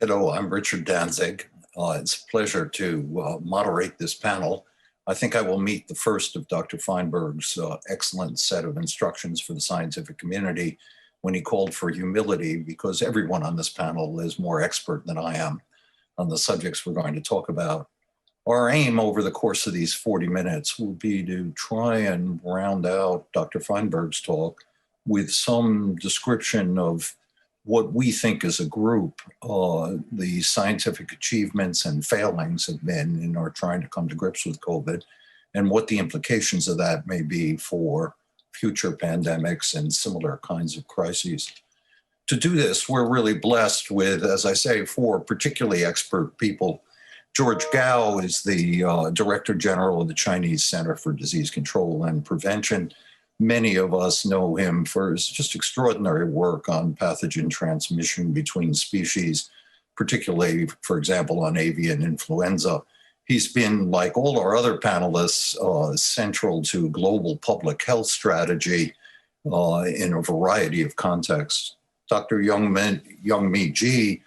Hello, I'm Richard Danzig. It's a pleasure to moderate this panel. I think I will meet the first of Dr. Fineberg's excellent set of instructions for the scientific community when he called for humility, because everyone on this panel is more expert than I am on the subjects we're going to talk about. Our aim over the course of these 40 minutes will be to try and round out Dr. Fineberg's talk with some description of what we think as a group the scientific achievements and failings have been in our trying to come to grips with COVID, and what the implications of that may be for future pandemics and similar kinds of crises. To do this, we're really blessed with, as I say, four particularly expert people. George Gao is the Director General of the Chinese Center for Disease Control and Prevention. Many of us know him for his just extraordinary work on pathogen transmission between species, particularly, for example, on avian influenza. He's been, like all our other panelists, central to global public health strategy in a variety of contexts. Dr. Youngmee Ji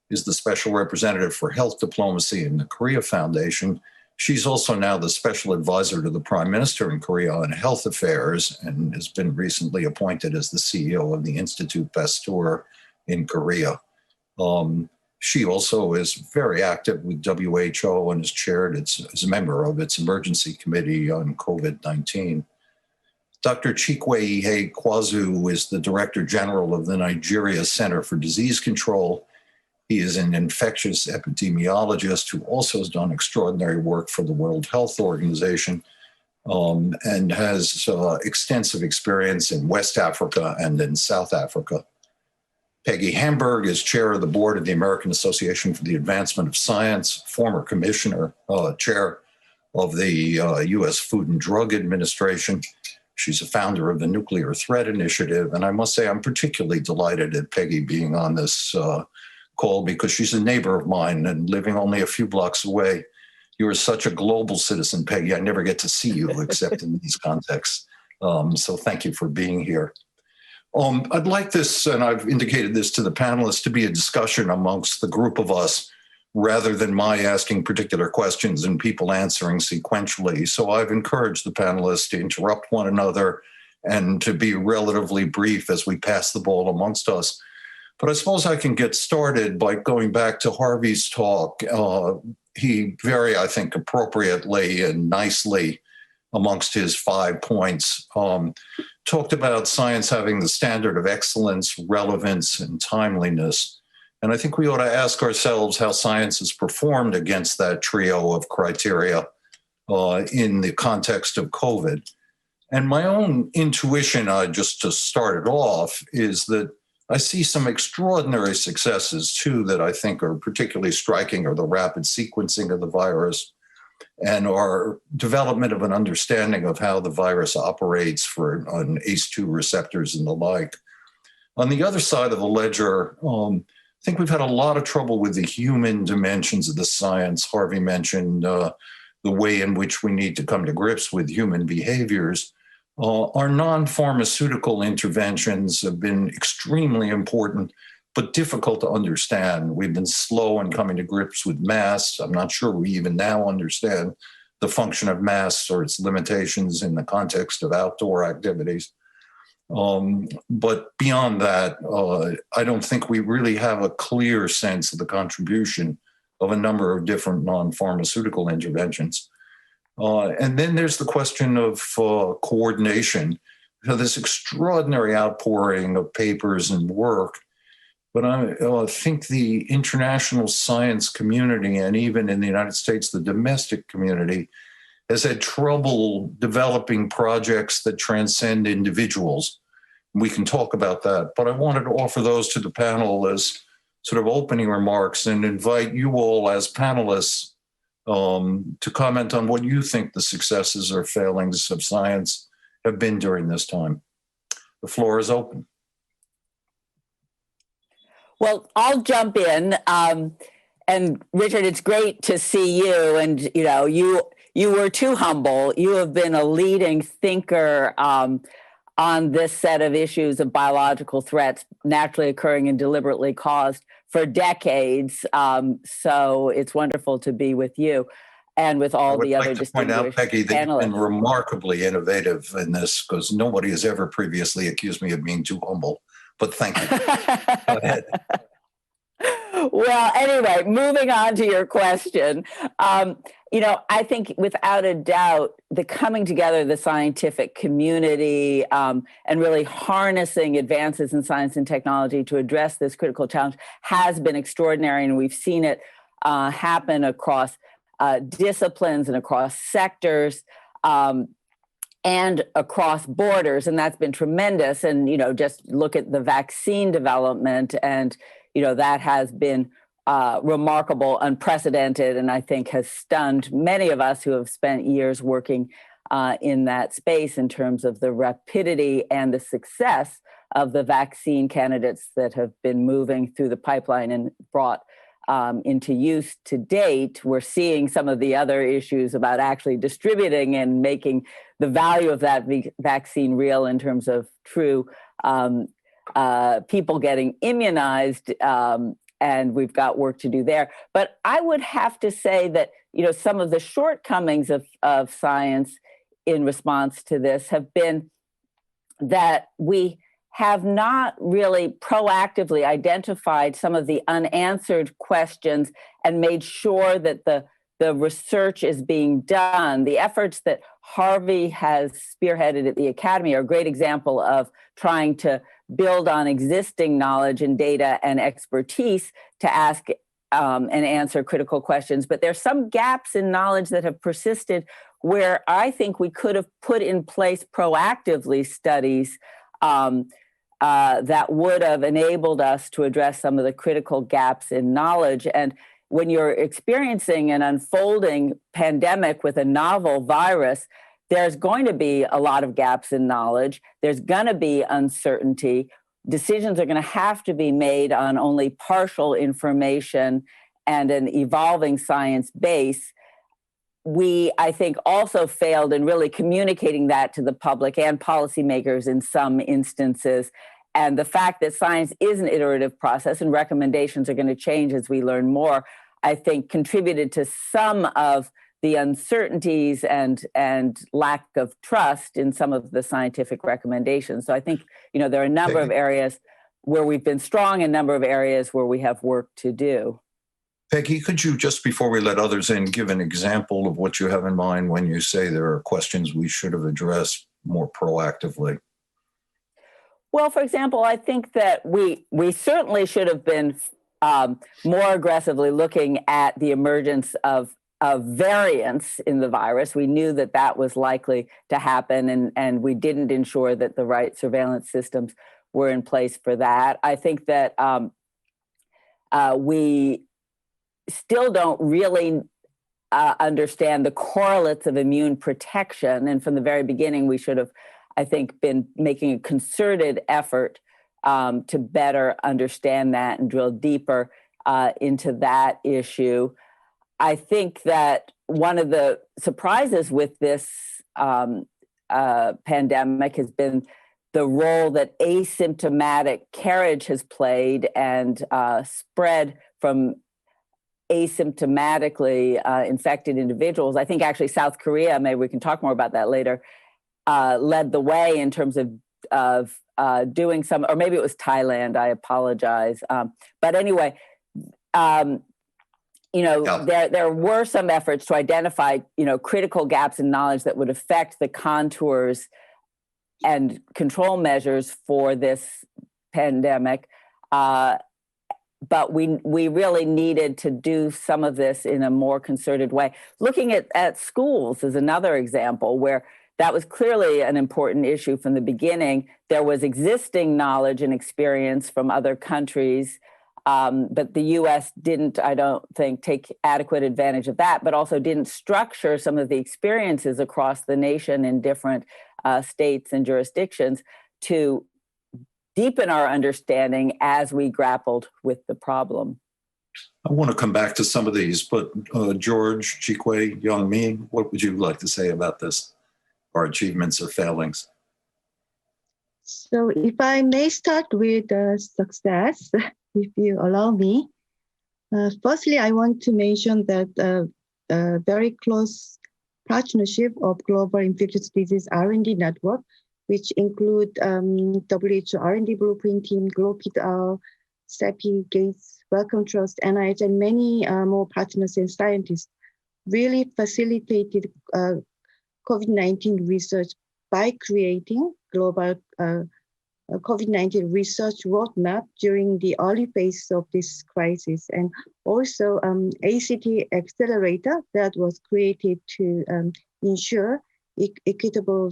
is the Special Representative for Health Diplomacy in the Korea Foundation. She's also now the special advisor to the Prime Minister in Korea on health affairs and has been recently appointed as the CEO of the Institut Pasteur in Korea. She also is very active with WHO and is chaired as a member of its emergency committee on COVID-19. Dr. Chikwe Ihekweazu is the Director General of the Nigeria Center for Disease Control. He is an infectious epidemiologist who also has done extraordinary work for the World Health Organization and has extensive experience in West Africa and in South Africa. Peggy Hamburg is chair of the board of the American Association for the Advancement of Science, former commissioner, chair of the U.S. Food and Drug Administration. She's a founder of the Nuclear Threat Initiative. And I must say, I'm particularly delighted at Peggy being on this call because she's a neighbor of mine and living only a few blocks away. You are such a global citizen, Peggy. I never get to see you except in these contexts. So thank you for being here. I'd like this, and I've indicated this to the panelists, to be a discussion amongst the group of us rather than my asking particular questions and people answering sequentially. So I've encouraged the panelists to interrupt one another and to be relatively brief as we pass the ball amongst us. But I suppose I can get started by going back to Harvey's talk. He very, I think, appropriately and nicely amongst his 5 points, talked about science having the standard of excellence, relevance, and timeliness. And I think we ought to ask ourselves how science has performed against that trio of criteria in the context of COVID. And my own intuition, just to start it off, is that I see some extraordinary successes, too, that I think are particularly striking, are the rapid sequencing of the virus and our development of an understanding of how the virus operates on ACE2 receptors and the like. On the other side of the ledger, I think we've had a lot of trouble with the human dimensions of the science. Harvey mentioned the way in which we need to come to grips with human behaviors. Our non-pharmaceutical interventions have been extremely important, but difficult to understand. We've been slow in coming to grips with masks. I'm not sure we even now understand the function of masks or its limitations in the context of outdoor activities. But beyond that, I don't think we really have a clear sense of the contribution of a number of different non-pharmaceutical interventions. And then there's the question of coordination. This extraordinary outpouring of papers and work, but I think the international science community, and even in the United States, the domestic community, has had trouble developing projects that transcend individuals. We can talk about that, but I wanted to offer those to the panel as sort of opening remarks and invite you all as panelists to comment on what you think the successes or failings of science have been during this time. The floor is open. Well, I'll jump in. And Richard, it's great to see you. And, you were too humble. You have been a leading thinker on this set of issues of biological threats naturally occurring and deliberately caused for decades. So it's wonderful to be with you and with all the other distinguished I would like to point out, Peggy, that you've been panelists. remarkably innovative in this, because nobody has ever previously accused me of being too humble. But thank you. Go ahead. Well, anyway, moving on to your question. I think without a doubt, the coming together of the scientific community and really harnessing advances in science and technology to address this critical challenge has been extraordinary. And we've seen it happen across disciplines and across sectors and across borders. And that's been tremendous. And, just look at the vaccine development, and, that has been remarkable, unprecedented, and I think has stunned many of us who have spent years working in that space in terms of the rapidity and the success of the vaccine candidates that have been moving through the pipeline and brought into use to date. We're seeing some of the other issues about actually distributing and making the value of that vaccine real in terms of true people getting immunized, and we've got work to do there. But I would have to say that, some of the shortcomings of science in response to this have been that we have not really proactively identified some of the unanswered questions and made sure that the research is being done. The efforts that Harvey has spearheaded at the Academy are a great example of trying to build on existing knowledge and data and expertise to ask and answer critical questions. But there's some gaps in knowledge that have persisted where I think we could have put in place proactively studies that would have enabled us to address some of the critical gaps in knowledge. And when you're experiencing an unfolding pandemic with a novel virus, there's going to be a lot of gaps in knowledge. There's going to be uncertainty. Decisions are going to have to be made on only partial information and an evolving science base. We, I think, also failed in really communicating that to the public and policymakers in some instances. And the fact that science is an iterative process and recommendations are going to change as we learn more, I think contributed to some of the uncertainties and lack of trust in some of the scientific recommendations. So I think, there are a number of areas where we've been strong and a number of areas where we have work to do. Peggy, could you, just before we let others in, give an example of what you have in mind when you say there are questions we should have addressed more proactively? Well, for example, I think that we certainly should have been more aggressively looking at the emergence of variants in the virus. We knew that that was likely to happen, and we didn't ensure that the right surveillance systems were in place for that. I think that we still don't really understand the correlates of immune protection. And from the very beginning, we should have, I think, been making a concerted effort to better understand that and drill deeper into that issue. I think that one of the surprises with this pandemic has been the role that asymptomatic carriage has played and spread from asymptomatically infected individuals. I think actually South Korea, maybe we can talk more about that later, led the way in terms of doing some, or maybe it was Thailand, I apologize. But anyway, there were some efforts to identify, critical gaps in knowledge that would affect the contours and control measures for this pandemic. But we really needed to do some of this in a more concerted way. Looking at schools is another example where that was clearly an important issue from the beginning. There was existing knowledge and experience from other countries, but the U.S. didn't, I don't think, take adequate advantage of that, but also didn't structure some of the experiences across the nation in different states and jurisdictions to deepen our understanding as we grappled with the problem. I want to come back to some of these, but George, Chikwe, Youngmee, what would you like to say about this, our achievements or failings? So if I may start with success, if you allow me. Firstly, I want to mention that a very close partnership of Global Infectious Disease R&D Network, which include WHO R&D Blueprint Team, GLOPID, CEPI, Gates, Wellcome Trust, NIH, and many more partners and scientists, really facilitated COVID-19 research by creating global COVID-19 research roadmap during the early phase of this crisis, and also ACT accelerator that was created to ensure equitable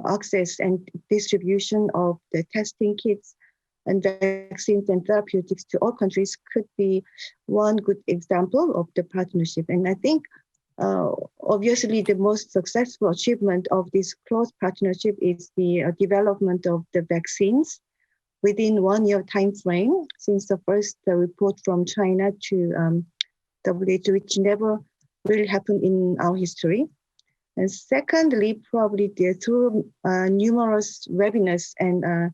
access and distribution of the testing kits and vaccines and therapeutics to all countries could be one good example of the partnership. And I think obviously the most successful achievement of this close partnership is the development of the vaccines within 1 year time frame since the first report from China to WHO, which never really happened in our history. And secondly, probably through numerous webinars and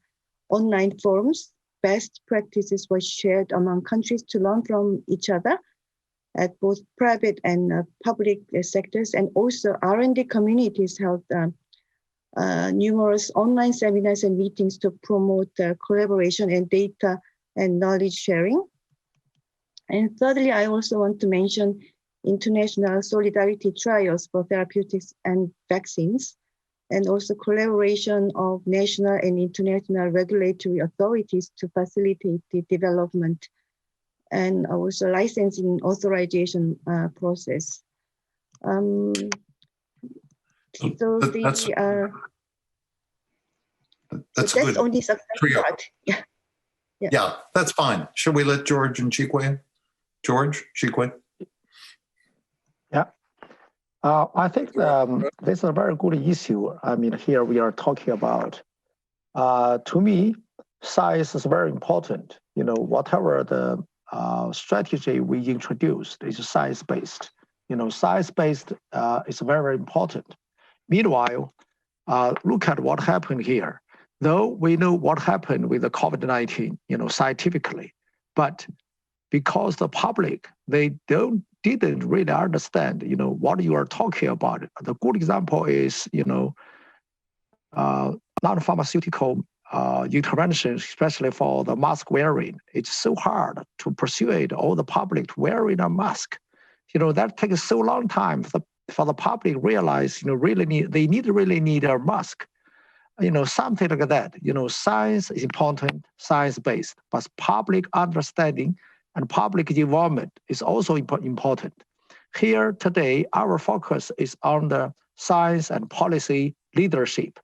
online forums, best practices were shared among countries to learn from each other at both private and public sectors, and also R&D communities held numerous online seminars and meetings to promote collaboration and data and knowledge sharing. And thirdly, I also want to mention international solidarity trials for therapeutics and vaccines, and also collaboration of national and international regulatory authorities to facilitate the development and also licensing authorization process. That's good. Only success part. Yeah, that's fine. Should we let George and Chikwe? George, Chikwe? Yeah. I think this is a very good issue. I mean, here we are talking about, to me, science is very important. You know, whatever the strategy we introduced is science-based. You know, science-based is very, very important. Meanwhile, look at what happened here. Though we know what happened with the COVID-19, you know, scientifically, but because the public, they didn't really understand, you know, what you are talking about. The good example is, you know, non-pharmaceutical interventions, especially for the mask wearing. It's so hard to persuade all the public to wearing a mask. You know, that takes so long time for the public realize, you know, really need a mask. You know, something like that. You know, science is important, science-based, but public understanding and public involvement is also important. Here today, our focus is on the science and policy leadership.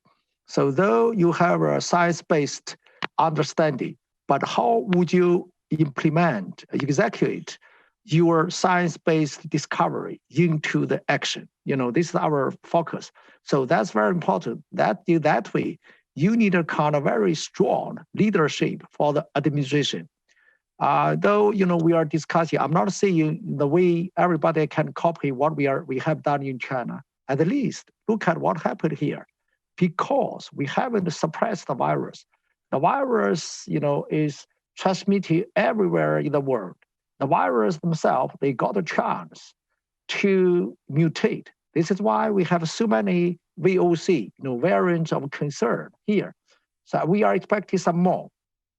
So though you have a science-based understanding, but how would you implement, execute your science-based discovery into the action? You know, this is our focus. So that's very important. That way, you need a kind of very strong leadership for the administration. Though, you know, we are discussing, I'm not saying the way everybody can copy what we have done in China. At least look at what happened here. Because we haven't suppressed the virus. The virus, you know, is transmitted everywhere in the world. The virus themselves, they got a chance to mutate. This is why we have so many VOC, you know, variants of concern here. So we are expecting some more,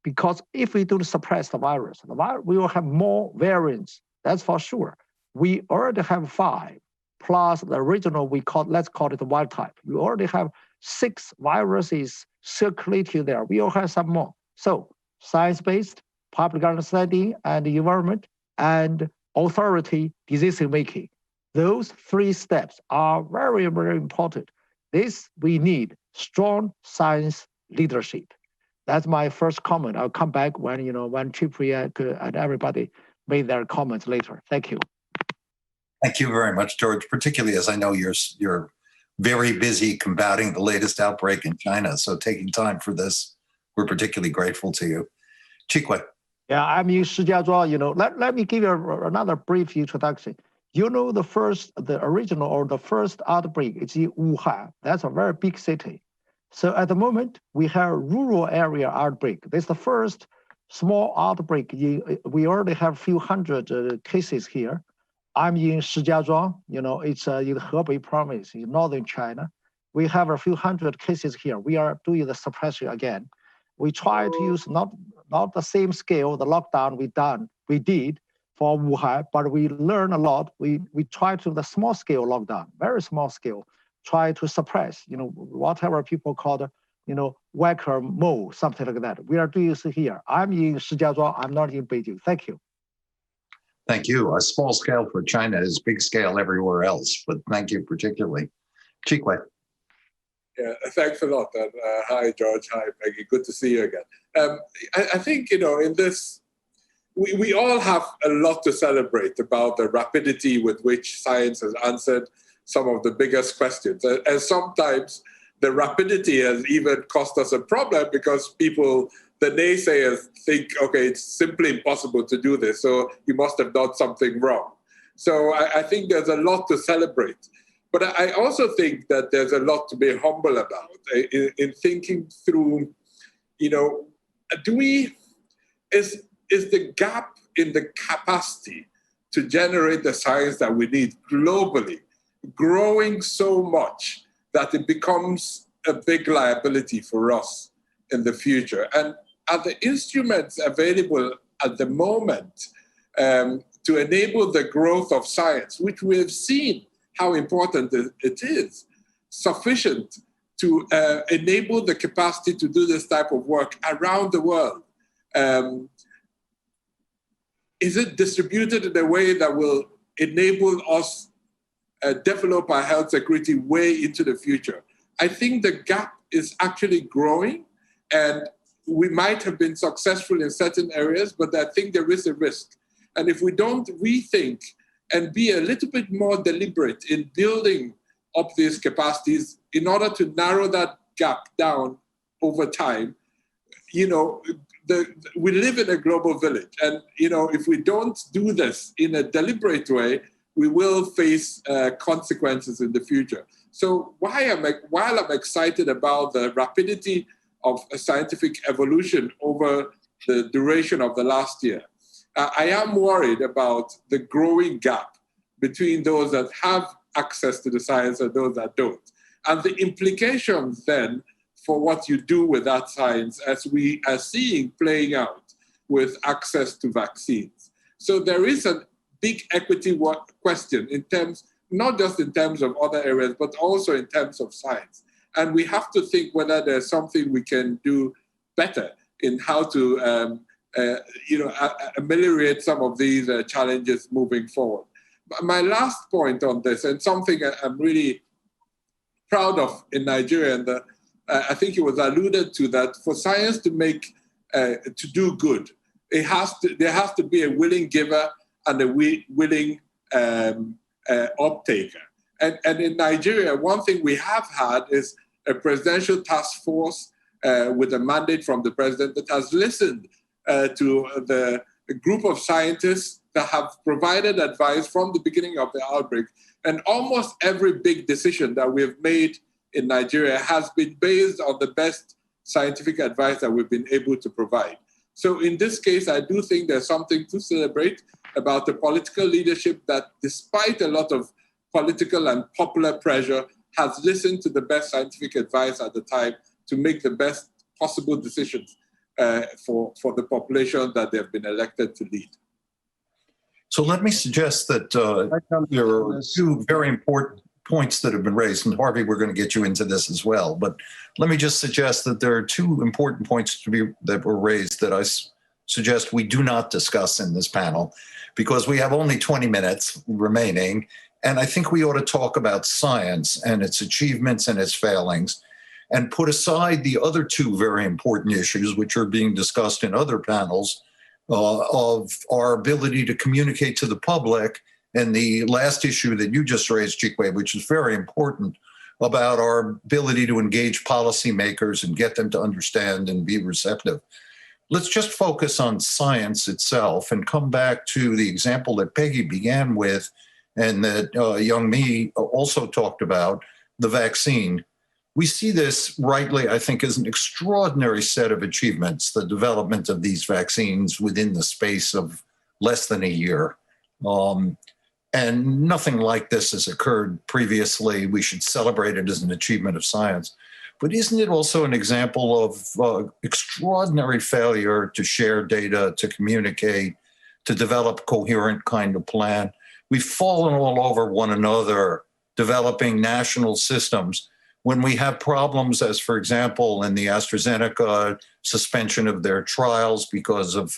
because if we don't suppress the virus, we will have more variants. That's for sure. We already have 5, plus the original let's call it the wild type. We already have 6 viruses circulating there. We will have some more. So science-based, public understanding and environment, and authority decision-making. Those 3 steps are very, very important. This, we need strong science leadership. That's my first comment. I'll come back when Chikwe and everybody made their comments later. Thank you. Thank you very much, George, particularly as I know you're very busy combating the latest outbreak in China. So taking time for this, we're particularly grateful to you. Chikwe. Yeah, I'm Shijia, you know, let me give you another brief introduction. You know, the original or the first outbreak is in Wuhan. That's a very big city. So at the moment, we have rural area outbreak. This is the first small outbreak. We already have a few hundred cases here. I'm in Shijiazhuang, it's in Hebei province in northern China. We have a few hundred cases here. We are doing the suppression again. We try to use not the same scale, the lockdown we did for Wuhan, but we learn a lot. We try to the small scale lockdown, very small scale, try to suppress, whatever people call whacker mole, something like that. We are doing this here. I'm in Shijiazhuang, I'm not in Beijing. Thank you. Thank you. A small scale for China is big scale everywhere else, but thank you particularly. Chikwe. Yeah, thanks a lot. And hi, George. Hi, Peggy. Good to see you again. I think, in this, we all have a lot to celebrate about the rapidity with which science has answered some of the biggest questions. And sometimes the rapidity has even cost us a problem because the naysayers think, okay, it's simply impossible to do this, so you must have done something wrong. So I think there's a lot to celebrate. But I also think that there's a lot to be humble about in thinking through, is the gap in the capacity to generate the science that we need globally growing so much that it becomes a big liability for us in the future? And are the instruments available at the moment to enable the growth of science, which we have seen how important it is, sufficient to enable the capacity to do this type of work around the world? Is it distributed in a way that will enable us develop our health security way into the future? I think the gap is actually growing, and we might have been successful in certain areas, but I think there is a risk. And if we don't rethink and be a little bit more deliberate in building up these capacities in order to narrow that gap down over time, we live in a global village. And, if we don't do this in a deliberate way, we will face consequences in the future. So while I'm excited about the rapidity of scientific evolution over the duration of the last year, I am worried about the growing gap between those that have access to the science and those that don't. And the implications then for what you do with that science, as we are seeing playing out with access to vaccines. So there is a big equity question not just in terms of other areas, but also in terms of science. And we have to think whether there's something we can do better in how to ameliorate some of these challenges moving forward. My last point on this, and something I'm really proud of in Nigeria, and I think it was alluded to, that for science to do good, there has to be a willing giver and a willing uptaker. And in Nigeria, one thing we have had is a presidential task force with a mandate from the president that has listened to the group of scientists that have provided advice from the beginning of the outbreak. And almost every big decision that we've made in Nigeria has been based on the best scientific advice that we've been able to provide. So in this case, I do think there's something to celebrate about the political leadership that, despite a lot of political and popular pressure, has listened to the best scientific advice at the time to make the best possible decisions for the population that they've been elected to lead. So let me suggest that there are two very important points that have been raised, and Harvey, we're going to get you into this as well. But let me just suggest that there are two important points that were raised that I suggest we do not discuss in this panel, because we have only 20 minutes remaining, and I think we ought to talk about science and its achievements and its failings, and put aside the other two very important issues, which are being discussed in other panels, of our ability to communicate to the public, and the last issue that you just raised, Chikwe, which is very important, about our ability to engage policymakers and get them to understand and be receptive. Let's just focus on science itself and come back to the example that Peggy began with and that Youngmee also talked about, the vaccine. We see this rightly, I think, as an extraordinary set of achievements, the development of these vaccines within the space of less than a year. And nothing like this has occurred previously. We should celebrate it as an achievement of science. But isn't it also an example of extraordinary failure to share data, to communicate, to develop a coherent kind of plan? We've fallen all over one another, developing national systems. When we have problems, as for example, in the AstraZeneca suspension of their trials because of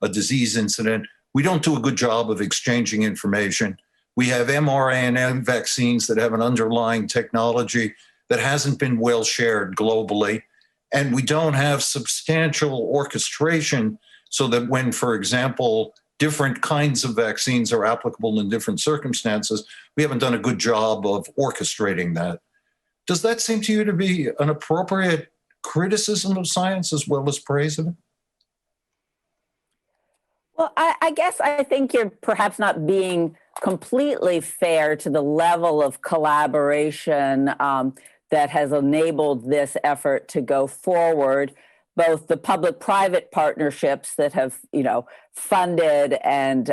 a disease incident, we don't do a good job of exchanging information. We have mRNA vaccines that have an underlying technology that hasn't been well shared globally. And we don't have substantial orchestration so that when, for example, different kinds of vaccines are applicable in different circumstances, we haven't done a good job of orchestrating that. Does that seem to you to be an appropriate criticism of science as well as praise of it? Well, I guess I think you're perhaps not being completely fair to the level of collaboration that has enabled this effort to go forward. Both the public-private partnerships that have, funded and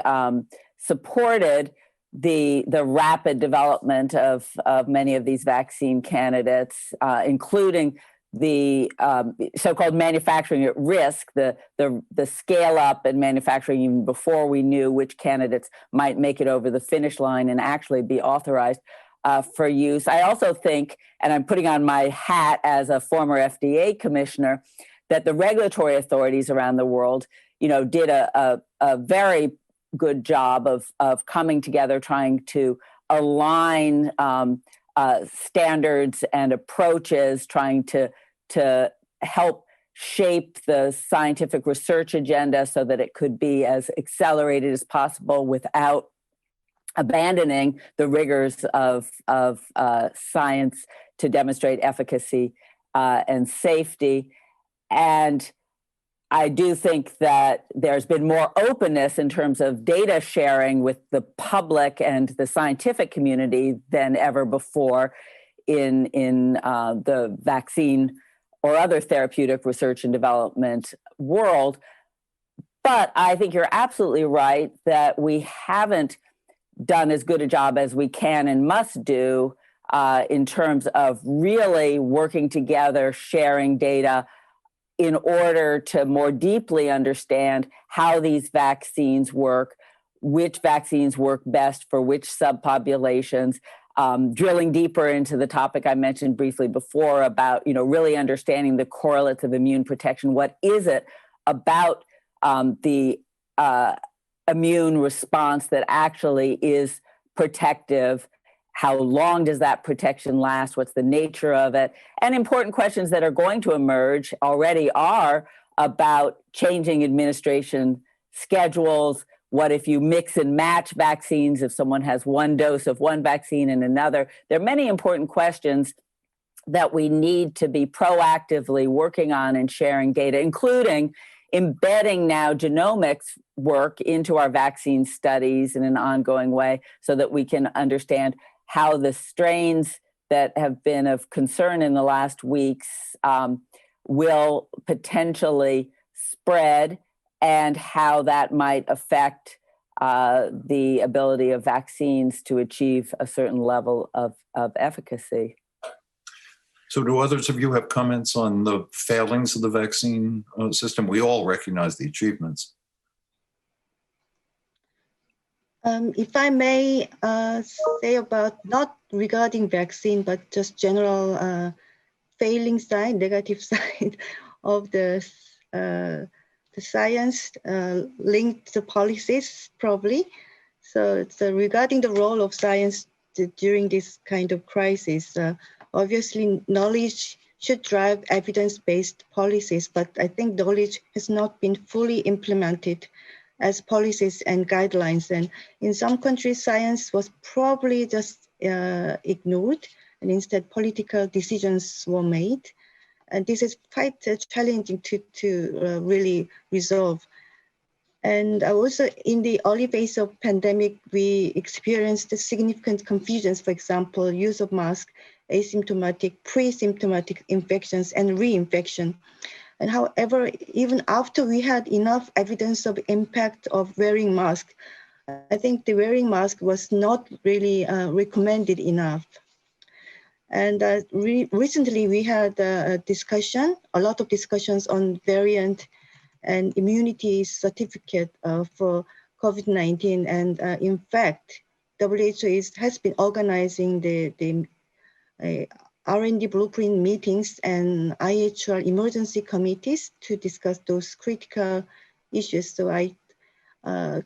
supported the rapid development of many of these vaccine candidates, including the so-called manufacturing at risk, the scale up and manufacturing even before we knew which candidates might make it over the finish line and actually be authorized for use. I also think, and I'm putting on my hat as a former FDA commissioner, that the regulatory authorities around the world, did a very good job of coming together, trying to align standards and approaches, trying to help shape the scientific research agenda so that it could be as accelerated as possible without abandoning the rigors of science to demonstrate efficacy and safety. And I do think that there's been more openness in terms of data sharing with the public and the scientific community than ever before in the vaccine or other therapeutic research and development world. But I think you're absolutely right that we haven't done as good a job as we can and must do in terms of really working together, sharing data in order to more deeply understand how these vaccines work, which vaccines work best for which subpopulations, drilling deeper into the topic I mentioned briefly before about, really understanding the correlates of immune protection. What is it about the immune response that actually is protective? How long does that protection last? What's the nature of it? And important questions that are going to emerge already are about changing administration schedules. What if you mix and match vaccines if someone has one dose of one vaccine and another? There are many important questions that we need to be proactively working on and sharing data, including embedding now genomics work into our vaccine studies in an ongoing way so that we can understand how the strains that have been of concern in the last weeks will potentially spread and how that might affect the ability of vaccines to achieve a certain level of efficacy. So do others of you have comments on the failings of the vaccine system? We all recognize the achievements. If I may say about, not regarding vaccine, but just general failing side, negative side of the science linked to policies, probably. So regarding the role of science during this kind of crisis, obviously knowledge should drive evidence-based policies, but I think knowledge has not been fully implemented as policies and guidelines. And in some countries, science was probably just ignored, and instead political decisions were made. And this is quite challenging to really resolve. And also in the early phase of pandemic, we experienced significant confusions, for example, use of mask asymptomatic, pre-symptomatic infections, and reinfection. And however, even after we had enough evidence of impact of wearing mask, I think the wearing mask was not really recommended enough. And recently we had a lot of discussions on variant and immunity certificate for COVID-19. And in fact, WHO has been organizing the R&D blueprint meetings and IHR emergency committees to discuss those critical issues. So I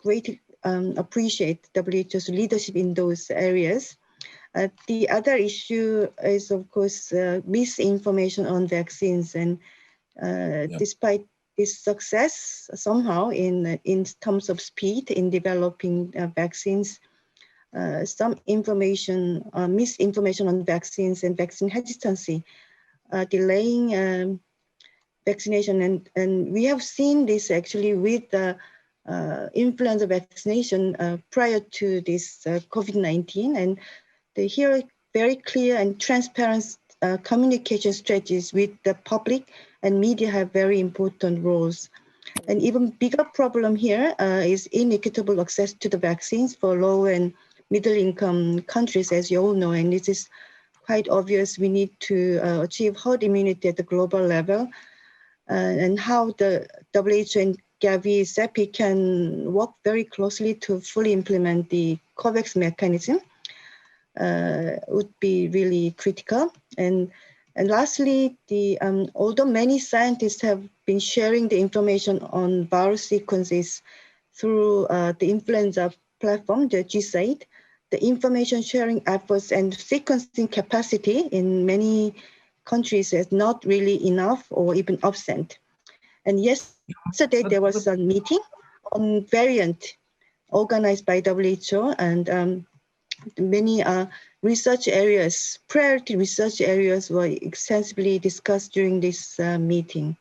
greatly appreciate WHO's leadership in those areas. The other issue is, of course, misinformation on vaccines. And despite this success somehow in terms of speed in developing vaccines, some misinformation on vaccines and vaccine hesitancy, delaying vaccination. And we have seen this actually with the influenza vaccination prior to this COVID-19. And here very clear and transparent communication strategies with the public and media have very important roles. An even bigger problem here is inequitable access to the vaccines for low and middle income countries, as you all know, and it is quite obvious we need to achieve herd immunity at the global level, and how the WHO and Gavi, CEPI can work very closely to fully implement the COVAX mechanism would be really critical. And lastly, although many scientists have been sharing the information on virus sequences through the influenza platform, the GSAID, the information sharing efforts and sequencing capacity in many countries is not really enough or even absent. And yesterday there was a meeting on variant organized by WHO, and many research areas, priority research areas were extensively discussed during this meeting.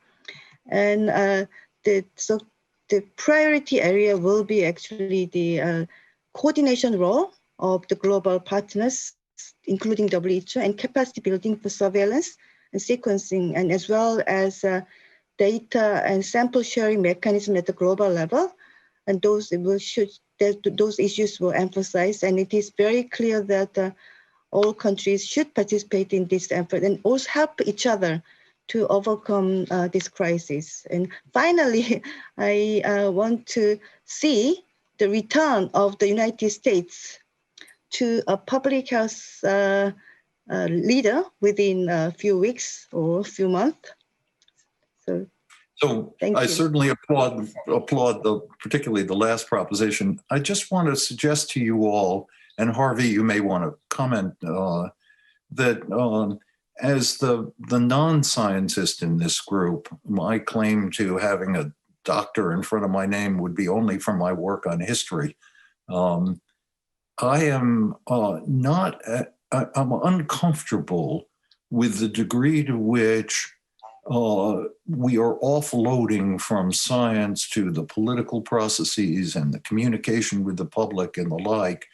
And so the priority area will be actually the coordination role of the global partners, including WHO, and capacity building for surveillance and sequencing, and as well as data and sample sharing mechanism at the global level. And those issues will emphasize, and it is very clear that all countries should participate in this effort and also help each other to overcome this crisis. And finally, I want to see the return of the United States to a public health leader within a few weeks or a few months. So I certainly applaud particularly the last proposition. I just want to suggest to you all, and Harvey, you may want to comment, that as the non-scientist in this group, my claim to having a doctor in front of my name would be only from my work on history. I am I'm uncomfortable with the degree to which we are offloading from science to the political processes and the communication with the public and the like,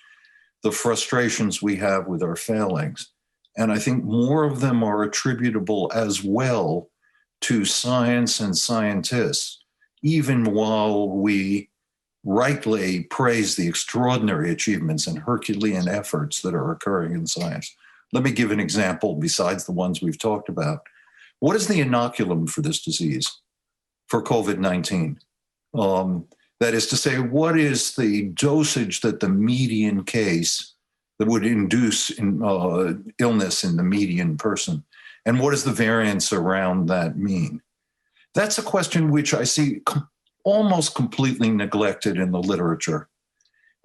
the frustrations we have with our failings. And I think more of them are attributable as well to science and scientists, even while we rightly praise the extraordinary achievements and Herculean efforts that are occurring in science. Let me give an example besides the ones we've talked about. What is the inoculum for this disease, for COVID-19? That is to say, what is the dosage that the median case that would induce illness in the median person? And what does the variance around that mean? That's a question which I see almost completely neglected in the literature.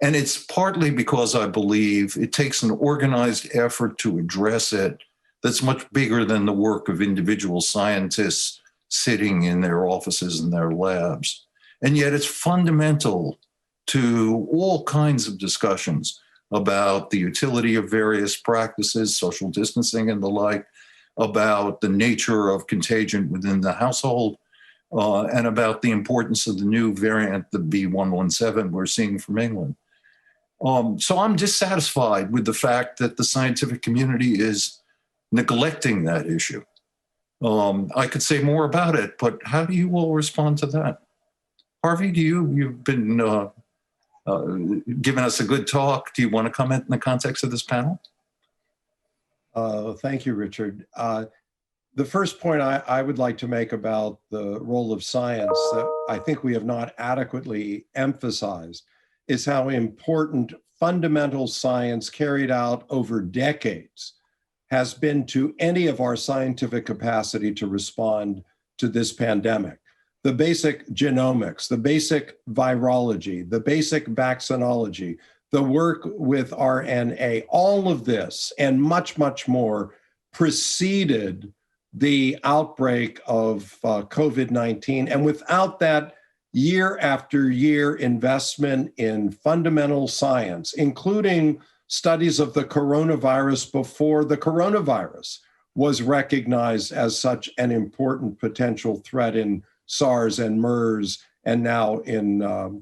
And it's partly because I believe it takes an organized effort to address it that's much bigger than the work of individual scientists sitting in their offices and their labs. And yet it's fundamental to all kinds of discussions about the utility of various practices, social distancing and the like, about the nature of contagion within the household, and about the importance of the new variant, the B.1.1.7 we're seeing from England. So I'm dissatisfied with the fact that the scientific community is neglecting that issue. I could say more about it, but how do you all respond to that? Harvey, you've been giving us a good talk. Do you want to comment in the context of this panel? Thank you, Richard. The first point I would like to make about the role of science that I think we have not adequately emphasized is how important fundamental science carried out over decades has been to any of our scientific capacity to respond to this pandemic. The basic genomics, the basic virology, the basic vaccinology, the work with RNA, all of this and much, much more preceded the outbreak of COVID-19. And without that year after year investment in fundamental science, including studies of the coronavirus before the coronavirus was recognized as such an important potential threat in SARS and MERS and now in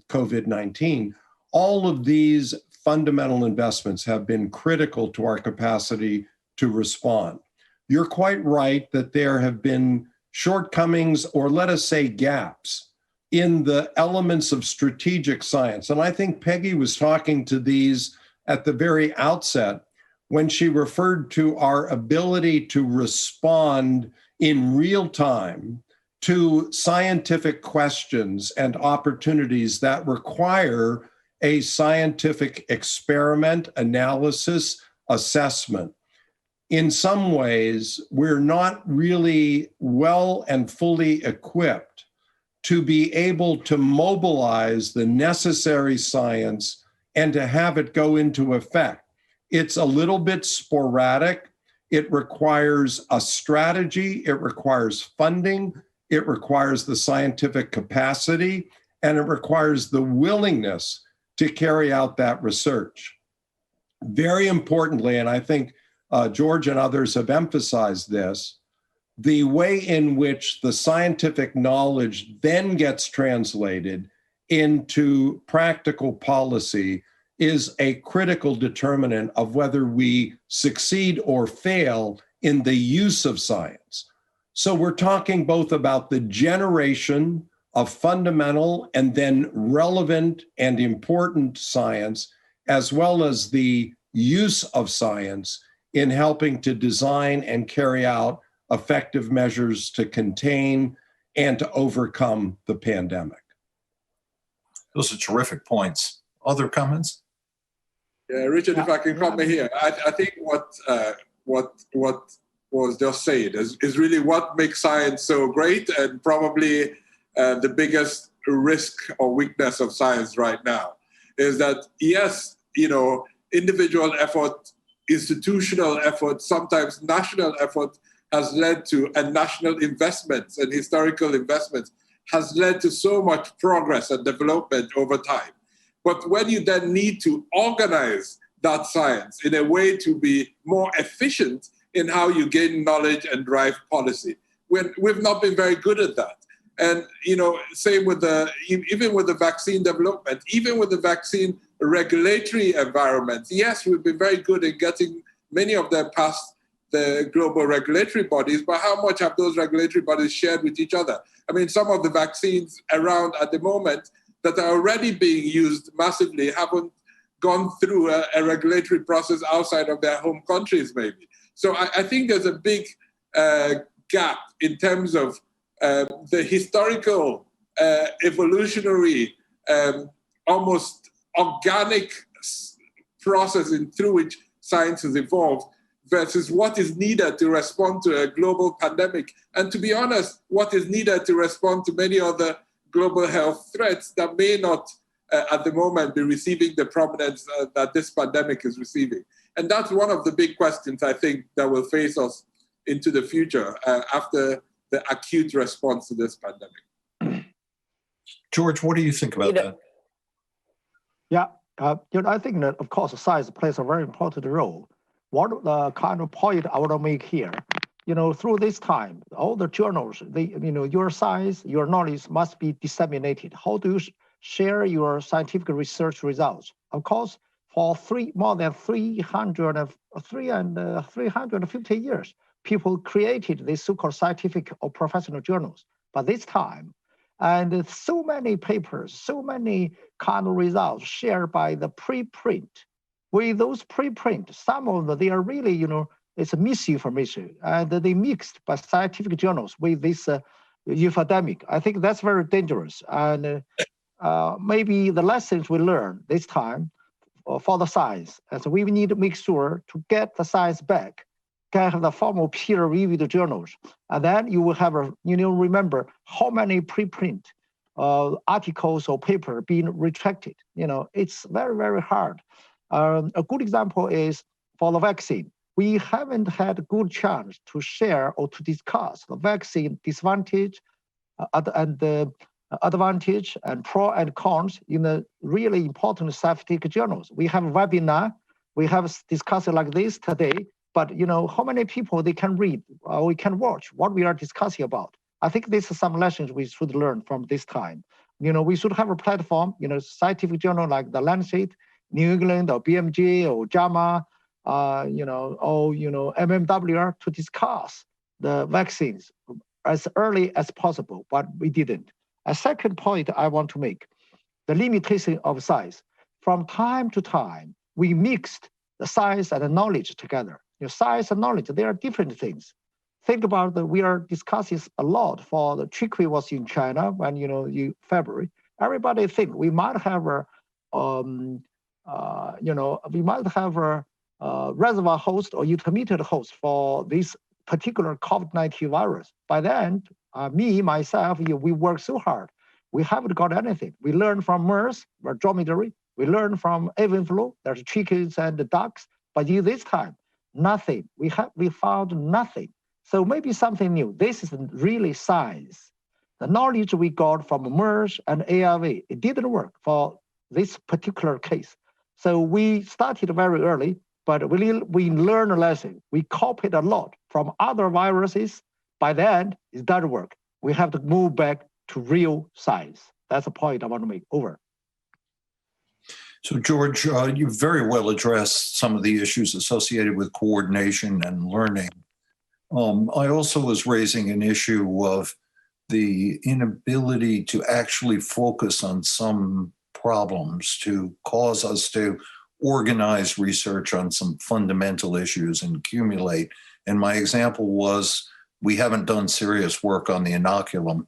COVID-19, all of these fundamental investments have been critical to our capacity to respond. You're quite right that there have been shortcomings, or let us say gaps, in the elements of strategic science. And I think Peggy was talking to these at the very outset when she referred to our ability to respond in real time to scientific questions and opportunities that require a scientific experiment, analysis, assessment. In some ways, we're not really well and fully equipped to be able to mobilize the necessary science and to have it go into effect. It's a little bit sporadic. It requires a strategy. It requires funding. It requires the scientific capacity, and it requires the willingness to carry out that research. Very importantly, and I think George and others have emphasized this, the way in which the scientific knowledge then gets translated into practical policy is a critical determinant of whether we succeed or fail in the use of science. So we're talking both about the generation of fundamental and then relevant and important science, as well as the use of science in helping to design and carry out effective measures to contain and to overcome the pandemic. Those are terrific points. Other comments? Yeah, Richard, if I can comment here, I think what was just said is really what makes science so great, and probably the biggest risk or weakness of science right now is that, yes, individual effort, institutional effort, sometimes national effort has led to, and national investments and historical investments has led to so much progress and development over time. But when you then need to organize that science in a way to be more efficient in how you gain knowledge and drive policy, we've not been very good at that. And, same with even with the vaccine development, even with the vaccine regulatory environment, yes, we've been very good in getting many of them past the global regulatory bodies, but how much have those regulatory bodies shared with each other? I mean, some of the vaccines around at the moment that are already being used massively haven't gone through a regulatory process outside of their home countries, maybe. So I think there's a big gap in terms of the historical, evolutionary, almost organic process through which science has evolved versus what is needed to respond to a global pandemic. And to be honest, what is needed to respond to many other global health threats that may not at the moment be receiving the prominence that this pandemic is receiving. And that's one of the big questions, I think, that will face us into the future after the acute response to this pandemic. George, what do you think about that? Yeah, I think that, of course, science plays a very important role. What the kind of point I want to make here, through this time, all the journals, your science, your knowledge must be disseminated. How do you share your scientific research results? Of course, for more than 350 years, people created these so-called scientific or professional journals. But this time, and so many papers, so many kind of results shared by the preprint. With those preprint, some of them, they are really, it's misinformation, and they mixed by scientific journals with this epidemic. I think that's very dangerous. And maybe the lessons we learned this time for the science, and so we need to make sure to get the science back, can have the formal peer-reviewed journals, and then you will have remember how many preprint articles or paper being retracted. It's very, very hard. A good example is for the vaccine. We haven't had a good chance to share or to discuss the vaccine disadvantage and the advantage and pro and cons in the really important scientific journals. We have a webinar, we have discussed like this today, but how many people they can read or we can watch what we are discussing about? I think this is some lessons we should learn from this time. We should have a platform, scientific journal like the Lancet, New England or BMJ or JAMA, or MMWR to discuss the vaccines as early as possible, but we didn't. A second point I want to make, the limitation of science. From time to time, we mixed the science and the knowledge together. Science and knowledge, they are different things. Think about that we are discussing a lot for the Chikwe was in China when, February. Everybody think we might have a, reservoir host or intermediate host for this particular COVID-19 virus. By then, myself, we work so hard. We haven't got anything. We learned from MERS, we're dromedary. We learned from avian flu, there's chickens and the ducks. But this time, nothing. We found nothing. So maybe something new. This is really science. The knowledge we got from MERS and ARV, it didn't work for this particular case. So we started very early, but we learned a lesson. We copied a lot from other viruses. By then, it doesn't work. We have to move back to real science. That's a point I want to make. Over. So, George, you very well addressed some of the issues associated with coordination and learning. I also was raising an issue of the inability to actually focus on some problems to cause us to organize research on some fundamental issues and accumulate. And my example was we haven't done serious work on the inoculum.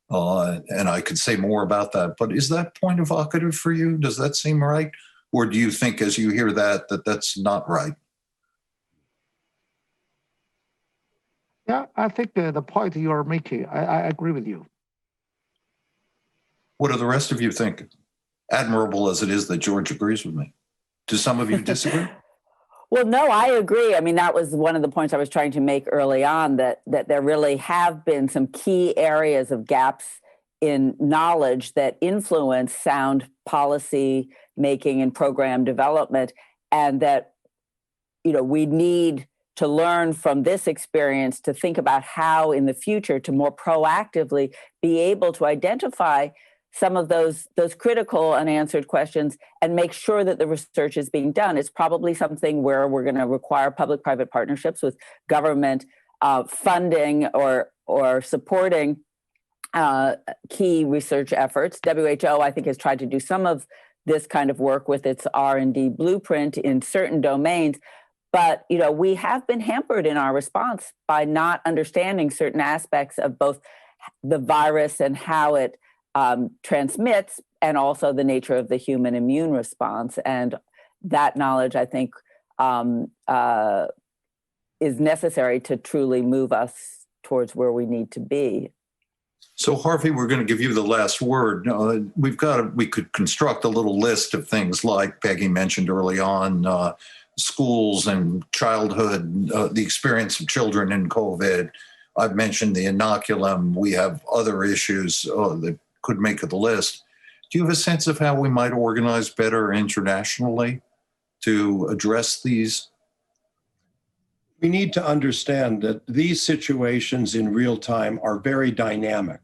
And I could say more about that, but is that point evocative for you? Does that seem right? Or do you think as you hear that that's not right? Yeah, I think the point you are making, I agree with you. What do the rest of you think? Admirable as it is that George agrees with me. Do some of you disagree? Well, no, I agree. I mean, that was one of the points I was trying to make early on, that there really have been some key areas of gaps in knowledge that influence sound policy making and program development, and that, we need to learn from this experience to think about how in the future to more proactively be able to identify some of those critical unanswered questions and make sure that the research is being done. It's probably something where we're going to require public-private partnerships with government funding or supporting key research efforts. WHO, I think, has tried to do some of this kind of work with its R&D blueprint in certain domains. But, we have been hampered in our response by not understanding certain aspects of both the virus and how it transmits, and also the nature of the human immune response. And that knowledge, I think, is necessary to truly move us towards where we need to be. So, Harvey, we're going to give you the last word. We could construct a little list of things like Peggy mentioned early on, schools and childhood, the experience of children in COVID. I've mentioned the inoculum. We have other issues that could make the list. Do you have a sense of how we might organize better internationally to address these? We need to understand that these situations in real time are very dynamic.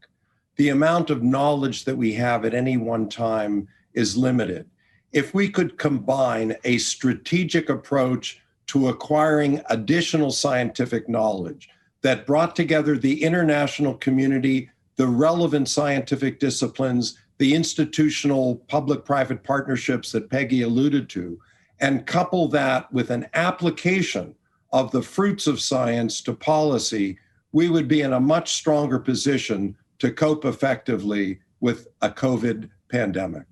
The amount of knowledge that we have at any one time is limited. If we could combine a strategic approach to acquiring additional scientific knowledge that brought together the international community, the relevant scientific disciplines, the institutional public-private partnerships that Peggy alluded to, and couple that with an application of the fruits of science to policy, we would be in a much stronger position to cope effectively with a COVID pandemic.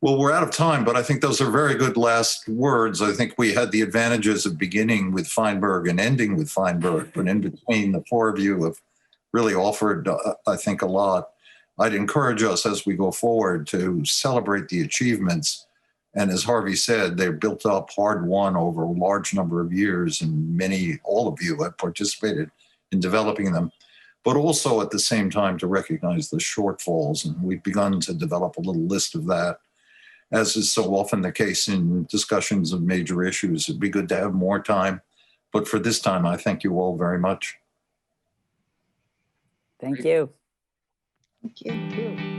Well, we're out of time, but I think those are very good last words. I think we had the advantages of beginning with Fineberg and ending with Fineberg, but in between, the four of you have really offered, I think, a lot. I'd encourage us as we go forward to celebrate the achievements. And as Harvey said, they're built up, hard won over a large number of years, and all of you have participated in developing them, but also at the same time to recognize the shortfalls. And we've begun to develop a little list of that. As is so often the case in discussions of major issues, it'd be good to have more time. But for this time, I thank you all very much. Thank you. Thank you.